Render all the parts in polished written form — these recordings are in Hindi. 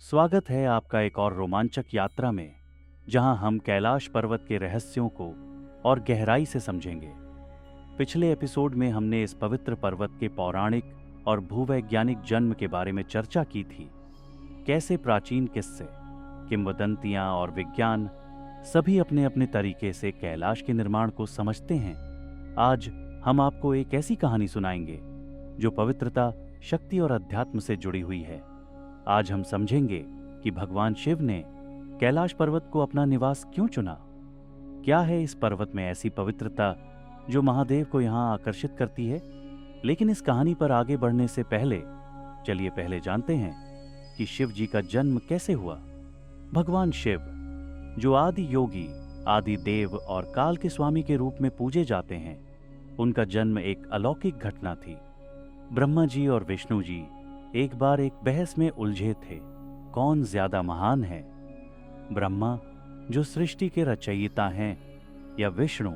स्वागत है आपका एक और रोमांचक यात्रा में, जहां हम कैलाश पर्वत के रहस्यों को और गहराई से समझेंगे। पिछले एपिसोड में हमने इस पवित्र पर्वत के पौराणिक और भूवैज्ञानिक जन्म के बारे में चर्चा की थी। कैसे प्राचीन किस्से, किंवदंतियां और विज्ञान सभी अपने अपने तरीके से कैलाश के निर्माण को समझते हैं। आज हम आपको एक ऐसी कहानी सुनाएंगे जो पवित्रता, शक्ति और अध्यात्म से जुड़ी हुई है। आज हम समझेंगे कि भगवान शिव ने कैलाश पर्वत को अपना निवास क्यों चुना। क्या है इस पर्वत में ऐसी पवित्रता जो महादेव को यहां आकर्षित करती है। लेकिन इस कहानी पर आगे बढ़ने से पहले चलिए पहले जानते हैं कि शिव जी का जन्म कैसे हुआ। भगवान शिव, जो आदि योगी, आदि देव और काल के स्वामी के रूप में पूजे जाते हैं, उनका जन्म एक अलौकिक घटना थी। ब्रह्मा जी और विष्णु जी एक बार एक बहस में उलझे थे। कौन ज्यादा महान है, ब्रह्मा जो सृष्टि के रचयिता हैं या विष्णु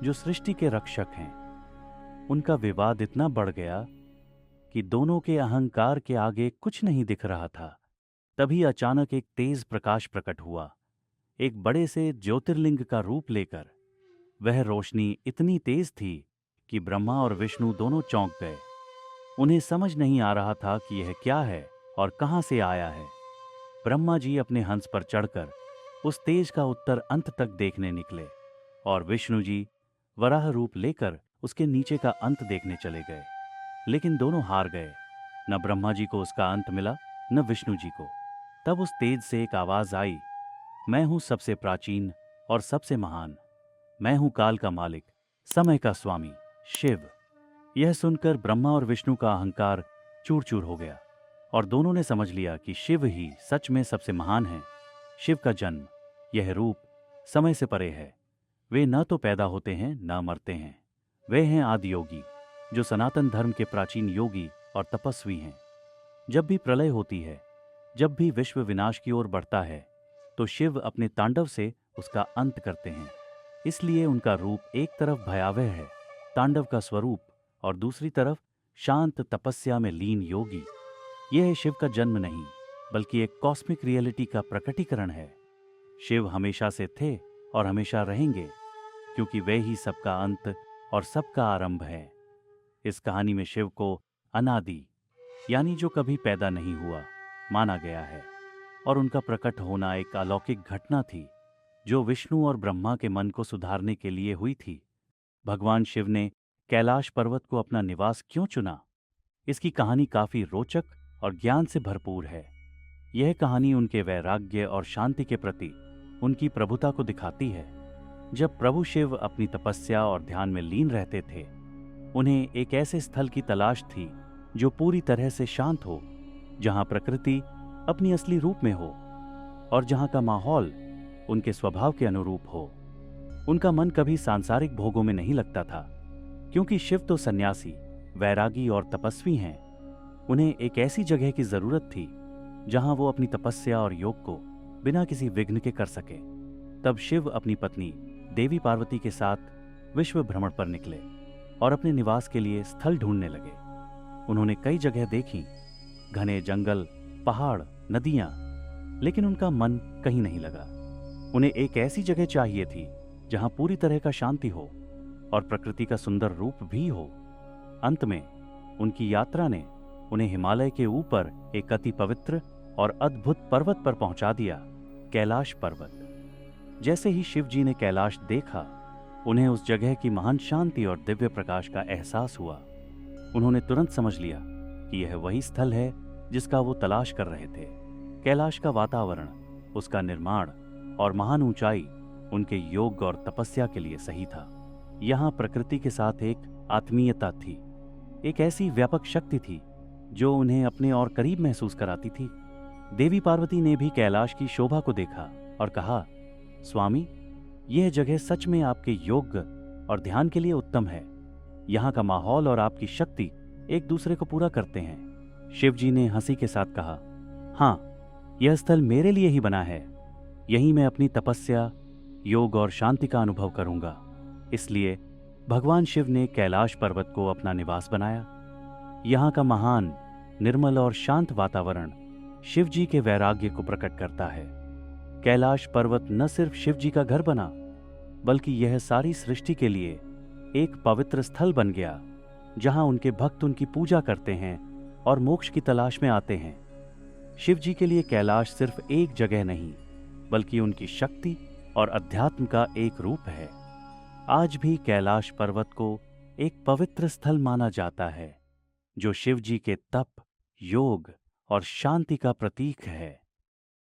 जो सृष्टि के रक्षक हैं। उनका विवाद इतना बढ़ गया कि दोनों के अहंकार के आगे कुछ नहीं दिख रहा था। तभी अचानक एक तेज प्रकाश प्रकट हुआ, एक बड़े से ज्योतिर्लिंग का रूप लेकर। वह रोशनी इतनी तेज थी कि ब्रह्मा और विष्णु दोनों चौंक गए। उन्हें समझ नहीं आ रहा था कि यह क्या है और कहां से आया है। ब्रह्मा जी अपने हंस पर चढ़कर उस तेज का उत्तर अंत तक देखने निकले और विष्णु जी वराह रूप लेकर उसके नीचे का अंत देखने चले गए। लेकिन दोनों हार गए। न ब्रह्मा जी को उसका अंत मिला, न विष्णु जी को। तब उस तेज से एक आवाज आई, मैं हूं सबसे प्राचीन और सबसे महान। मैं हूं काल का मालिक, समय का स्वामी, शिव। यह सुनकर ब्रह्मा और विष्णु का अहंकार चूर चूर हो गया और दोनों ने समझ लिया कि शिव ही सच में सबसे महान है। शिव का जन्म, यह रूप समय से परे है। वे न तो पैदा होते हैं न मरते हैं। वे हैं आदि योगी, जो सनातन धर्म के प्राचीन योगी और तपस्वी हैं। जब भी प्रलय होती है, जब भी विश्व विनाश की ओर बढ़ता है, तो शिव अपने तांडव से उसका अंत करते हैं। इसलिए उनका रूप एक तरफ भयावह है, तांडव का स्वरूप, और दूसरी तरफ शांत तपस्या में लीन योगी। यह शिव का जन्म नहीं, बल्कि एक कॉस्मिक रियलिटी का प्रकटीकरण है। शिव हमेशा से थे और हमेशा रहेंगे, क्योंकि वे ही सबका अंत और सबका आरंभ है। इस कहानी में शिव को अनादि, यानी जो कभी पैदा नहीं हुआ, माना गया है और उनका प्रकट होना एक अलौकिक घटना थी जो विष्णु और ब्रह्मा के मन को सुधारने के लिए हुई थी। भगवान शिव ने कैलाश पर्वत को अपना निवास क्यों चुना? इसकी कहानी काफी रोचक और ज्ञान से भरपूर है। यह कहानी उनके वैराग्य और शांति के प्रति उनकी प्रभुता को दिखाती है। जब प्रभु शिव अपनी तपस्या और ध्यान में लीन रहते थे, उन्हें एक ऐसे स्थल की तलाश थी जो पूरी तरह से शांत हो, जहां प्रकृति अपनी असली रूप में हो और जहां का माहौल उनके स्वभाव के अनुरूप हो। उनका मन कभी सांसारिक भोगों में नहीं लगता था, क्योंकि शिव तो सन्यासी, वैरागी और तपस्वी हैं। उन्हें एक ऐसी जगह की जरूरत थी जहां वो अपनी तपस्या और योग को बिना किसी विघ्न के कर सके। तब शिव अपनी पत्नी देवी पार्वती के साथ विश्व भ्रमण पर निकले और अपने निवास के लिए स्थल ढूंढने लगे। उन्होंने कई जगह देखी, घने जंगल, पहाड़, नदियां, लेकिन उनका मन कहीं नहीं लगा। उन्हें एक ऐसी जगह चाहिए थी जहां पूरी तरह का शांति हो और प्रकृति का सुंदर रूप भी हो। अंत में उनकी यात्रा ने उन्हें हिमालय के ऊपर एक अति पवित्र और अद्भुत पर्वत पर पहुंचा दिया, कैलाश पर्वत। जैसे ही शिव जी ने कैलाश देखा, उन्हें उस जगह की महान शांति और दिव्य प्रकाश का एहसास हुआ। उन्होंने तुरंत समझ लिया कि यह वही स्थल है जिसका वो तलाश कर रहे थे। कैलाश का वातावरण, उसका निर्माण और महान ऊंचाई उनके योग और तपस्या के लिए सही था। यहां प्रकृति के साथ एक आत्मीयता थी, एक ऐसी व्यापक शक्ति थी जो उन्हें अपने और करीब महसूस कराती थी। देवी पार्वती ने भी कैलाश की शोभा को देखा और कहा, स्वामी, यह जगह सच में आपके योग और ध्यान के लिए उत्तम है। यहाँ का माहौल और आपकी शक्ति एक दूसरे को पूरा करते हैं। शिव जी ने हंसी के साथ कहा, हाँ, यह स्थल मेरे लिए ही बना है। यहीं मैं अपनी तपस्या, योग और शांति का अनुभव करूंगा। इसलिए भगवान शिव ने कैलाश पर्वत को अपना निवास बनाया। यहाँ का महान, निर्मल और शांत वातावरण शिव जी के वैराग्य को प्रकट करता है। कैलाश पर्वत न सिर्फ शिव जी का घर बना, बल्कि यह सारी सृष्टि के लिए एक पवित्र स्थल बन गया, जहां उनके भक्त उनकी पूजा करते हैं और मोक्ष की तलाश में आते हैं। शिव जी के लिए कैलाश सिर्फ एक जगह नहीं, बल्कि उनकी शक्ति और अध्यात्म का एक रूप है। आज भी कैलाश पर्वत को एक पवित्र स्थल माना जाता है, जो शिव जी के तप, योग और शांति का प्रतीक है।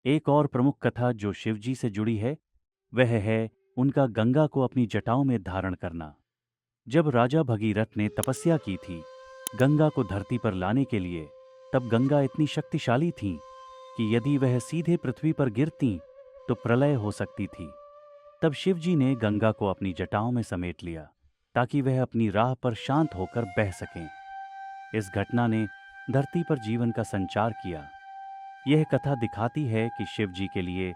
एक और प्रमुख कथा जो शिव जी से जुड़ी है, वह है उनका गंगा को अपनी जटाओं में धारण करना। जब राजा भगीरथ ने तपस्या की थी गंगा को धरती पर लाने के लिए, तब गंगा इतनी शक्तिशाली थीं कि यदि वह सीधे पृथ्वी पर गिरती तो प्रलय हो सकती थी। तब शिव जी ने गंगा को अपनी जटाओं में समेट लिया, ताकि वह अपनी राह पर शांत होकर बह सकें। इस घटना ने धरती पर जीवन का संचार किया। यह कथा दिखाती है कि शिव जी के लिए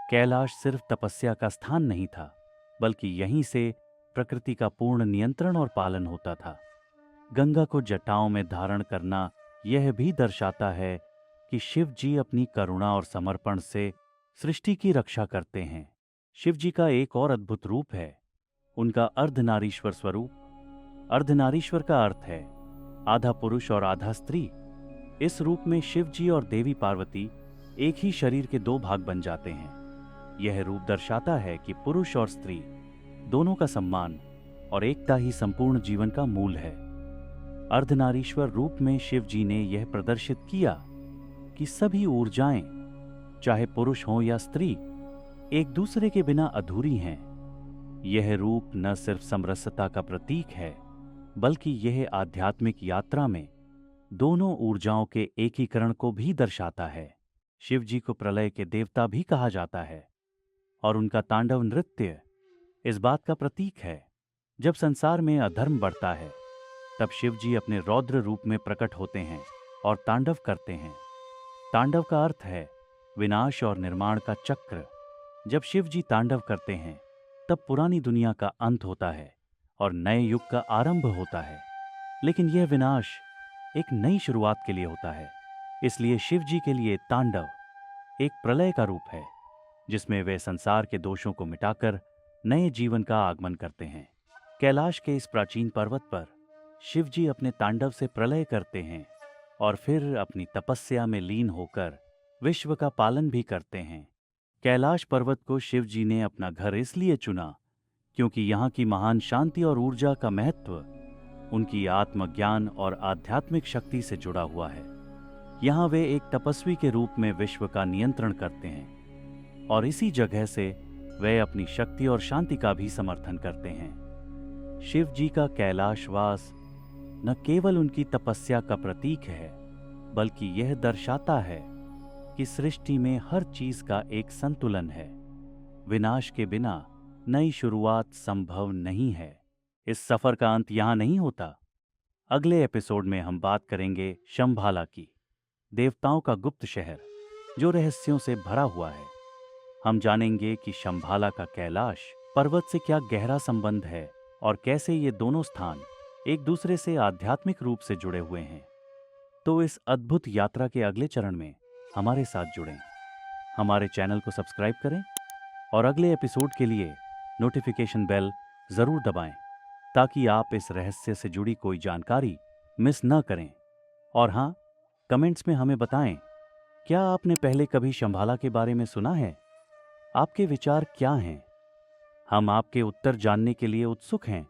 कैलाश सिर्फ तपस्या का स्थान नहीं था, बल्कि यहीं से प्रकृति का पूर्ण नियंत्रण और पालन होता था। गंगा को जटाओं में धारण करना यह भी दर्शाता है कि शिव जी अपनी करुणा और समर्पण से सृष्टि की रक्षा करते हैं। शिव जी का एक और अद्भुत रूप है उनका अर्धनारीश्वर स्वरूप। अर्धनारीश्वर का अर्थ है आधा पुरुष और आधा स्त्री। इस रूप में शिव जी और देवी पार्वती एक ही शरीर के दो भाग बन जाते हैं। यह रूप दर्शाता है कि पुरुष और स्त्री दोनों का सम्मान और एकता ही संपूर्ण जीवन का मूल है। अर्धनारीश्वर रूप में शिव जी ने यह प्रदर्शित किया कि सभी ऊर्जाएं, चाहे पुरुष हो या स्त्री, एक दूसरे के बिना अधूरी हैं। यह रूप न सिर्फ समरसता का प्रतीक है, बल्कि यह आध्यात्मिक यात्रा में दोनों ऊर्जाओं के एकीकरण को भी दर्शाता है। शिव जी को प्रलय के देवता भी कहा जाता है और उनका तांडव नृत्य इस बात का प्रतीक है। जब संसार में अधर्म बढ़ता है, तब शिव जी अपने रौद्र रूप में प्रकट होते हैं और तांडव करते हैं। तांडव का अर्थ है विनाश और निर्माण का चक्र। जब शिव जी तांडव करते हैं, तब पुरानी दुनिया का अंत होता है और नए युग का आरंभ होता है। लेकिन यह विनाश एक नई शुरुआत के लिए होता है। इसलिए शिव जी के लिए तांडव एक प्रलय का रूप है, जिसमें वे संसार के दोषों को मिटाकर नए जीवन का आगमन करते हैं। कैलाश के इस प्राचीन पर्वत पर शिव जी अपने तांडव से प्रलय करते हैं और फिर अपनी तपस्या में लीन होकर विश्व का पालन भी करते हैं। कैलाश पर्वत को शिव जी ने अपना घर इसलिए चुना क्योंकि यहाँ की महान शांति और ऊर्जा का महत्व उनकी आत्मज्ञान और आध्यात्मिक शक्ति से जुड़ा हुआ है। यहाँ वे एक तपस्वी के रूप में विश्व का नियंत्रण करते हैं और इसी जगह से वे अपनी शक्ति और शांति का भी समर्थन करते हैं। शिव जी का कैलाशवास न केवल उनकी तपस्या का प्रतीक है, बल्कि यह दर्शाता है कि सृष्टि में हर चीज का एक संतुलन है। विनाश के बिना नई शुरुआत संभव नहीं है। इस सफर का अंत यहां नहीं होता। अगले एपिसोड में हम बात करेंगे शंभाला की, देवताओं का गुप्त शहर जो रहस्यों से भरा हुआ है। हम जानेंगे कि शंभाला का कैलाश पर्वत से क्या गहरा संबंध है और कैसे ये दोनों स्थान एक दूसरे से आध्यात्मिक रूप से जुड़े हुए हैं। तो इस अद्भुत यात्रा के अगले चरण में हमारे साथ जुड़ें, हमारे चैनल को सब्सक्राइब करें और अगले एपिसोड के लिए नोटिफिकेशन बेल जरूर दबाएं, ताकि आप इस रहस्य से जुड़ी कोई जानकारी मिस न करें। और हाँ, कमेंट्स में हमें बताएं, क्या आपने पहले कभी शंभाला के बारे में सुना है? आपके विचार क्या हैं? हम आपके उत्तर जानने के लिए उत्सुक हैं।